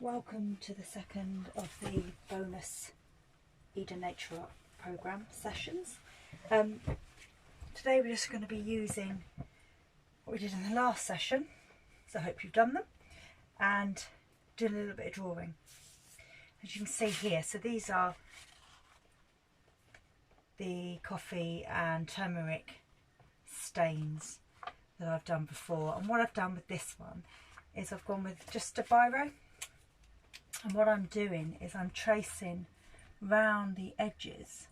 Welcome to the second of the bonus Eden Nature Art programme sessions. Today we're just going to be using what we did in the last session, so I hope you've done them, and do a little bit of drawing. As you can see here, so these are the coffee and turmeric stains that I've done before, and what I've done with this one is I've gone with just a biro. And what I'm doing is I'm tracing round the edges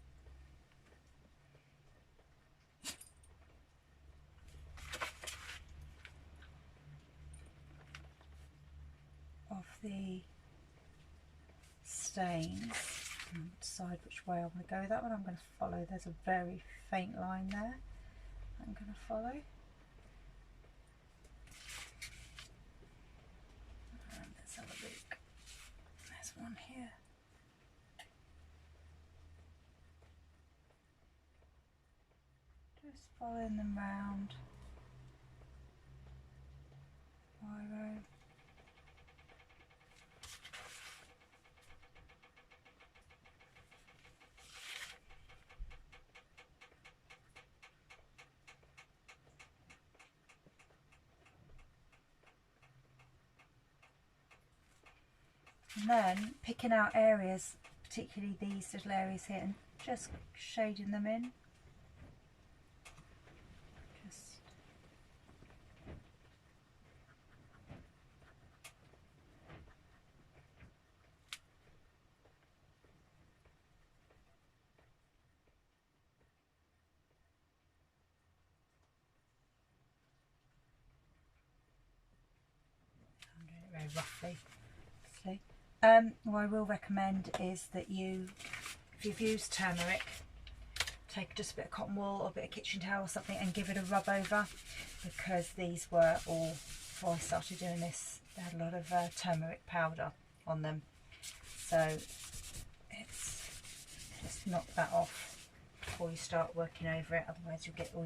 of the stains. Decide which way I want to go with that one. I'm going to follow. There's a very faint line there. I'm going to follow. And let's have a look. There's one here. Just following them round. Biro. And then picking out areas, particularly these little areas here, and just shading them in. Just I'm doing it very roughly. See? What I will recommend is that if you've used turmeric, take just a bit of cotton wool or a bit of kitchen towel or something and give it a rub over, because these were all, before I started doing this, they had a lot of turmeric powder on them. So it's just knock that off before you start working over it, otherwise you'll get all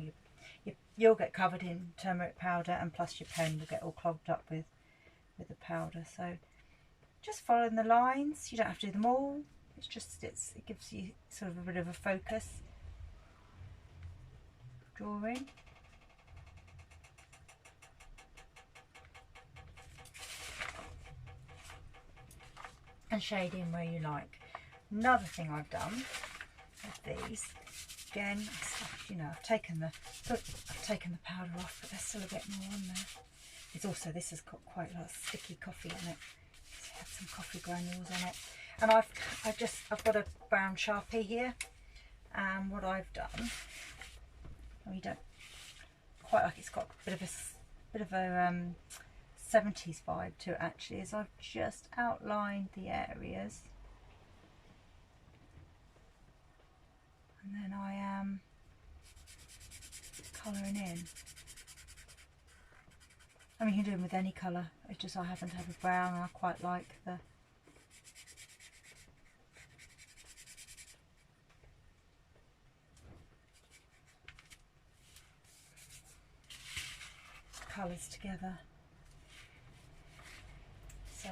you'll get covered in turmeric powder, and plus your pen will get all clogged up with the powder. So just following the lines, you don't have to do them all, it gives you sort of a bit of a focus drawing. And shading where you like. Another thing I've done with these, again, I've taken the powder off, but there's still a bit more on there. It's also, this has got quite a lot of sticky coffee in it. It's had some coffee granules on it. And I've got a brown Sharpie here, and what I've done, you don't quite like, it's got a bit of a 70s vibe to it actually, is I've just outlined the areas, and then I am colouring in. I mean, you can do them with any colour, it's just I happen to have a brown and I quite like the colours together. So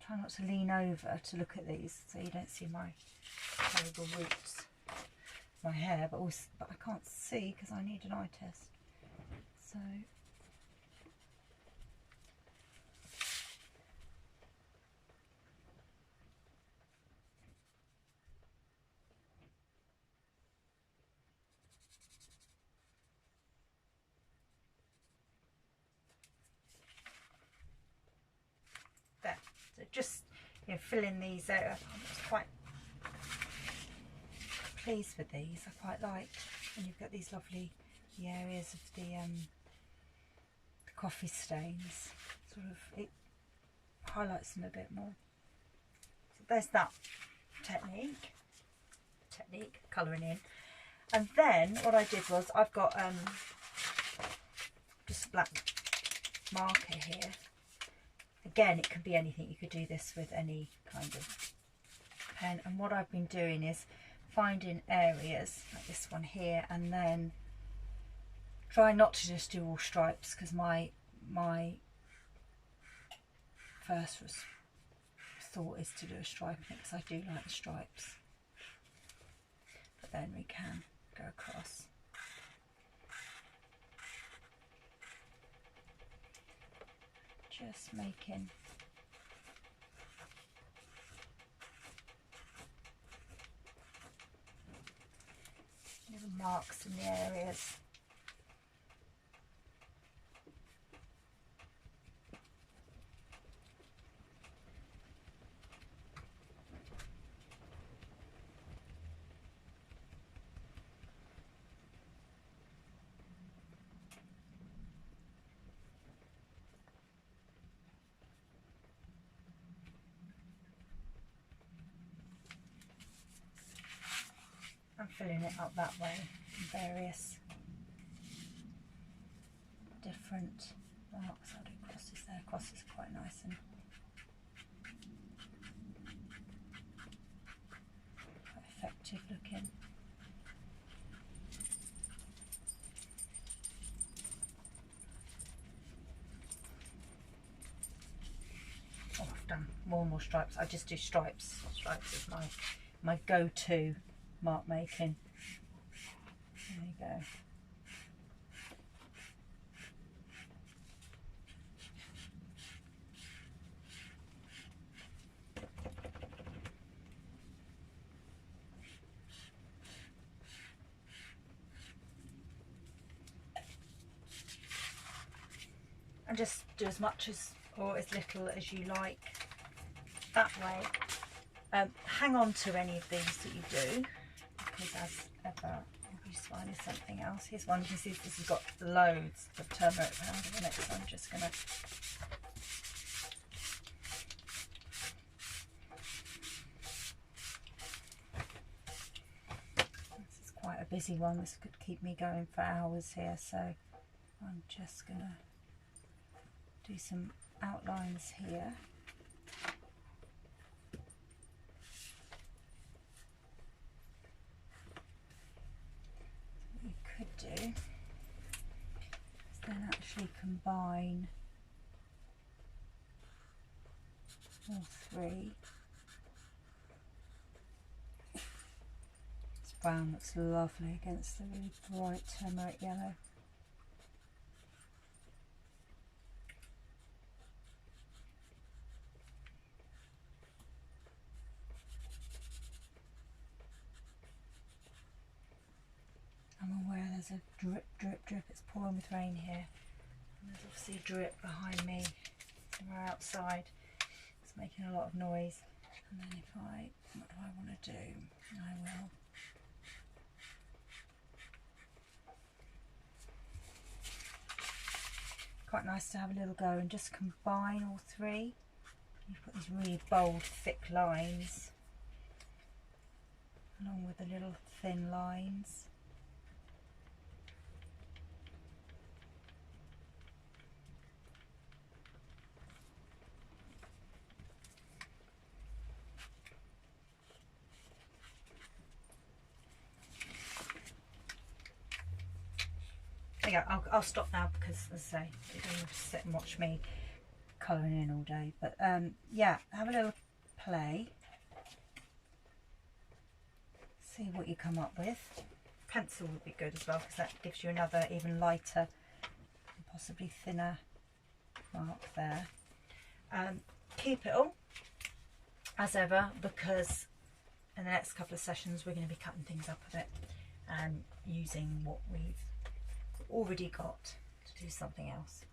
try not to lean over to look at these so you don't see my terrible roots, my hair, but I can't see because I need an eye test. So there. So just fill in these out. I'm quite pleased with these. I quite like, and you've got these lovely areas of the coffee stains. Sort of, it highlights them a bit more. So there's that technique, colouring in. And then what I did was, I've got just a black marker here, again, it can be anything. You could do this with any kind of pen. And what I've been doing is finding areas like this one here, and then try not to just do all stripes, because my first thought is to do a stripe because I do like the stripes, but then we can go across. Just making little marks in the areas. I'm filling it up that way in various different marks. I'll do crosses there. Crosses are quite nice and quite effective looking. Oh, I've done more and more stripes. I just do stripes. Stripes is my go-to mark making. There you go. And just do as much as or as little as you like that way. Hang on to any of these that you do, because as ever you'll be finding something else. Here's one. You can see this has got loads of turmeric powder in it, so I'm just going to this is quite a busy one. This could keep me going for hours here, so I'm just going to do some outlines here. What you could do is then actually combine all three. This brown looks lovely against the really bright turmeric yellow. I'm aware there's a drip, drip, drip. It's pouring with rain here. And there's obviously a drip behind me somewhere outside. It's making a lot of noise. And then what do I want to do? I will. Quite nice to have a little go and just combine all three. You've got these really bold, thick lines along with the little thin lines. Yeah, I'll stop now because, as I say, you don't have to sit and watch me colouring in all day. But yeah, have a little play. See what you come up with. Pencil would be good as well, because that gives you another even lighter and possibly thinner mark there. Keep it all as ever, because in the next couple of sessions we're going to be cutting things up a bit and using what we've already got to do something else.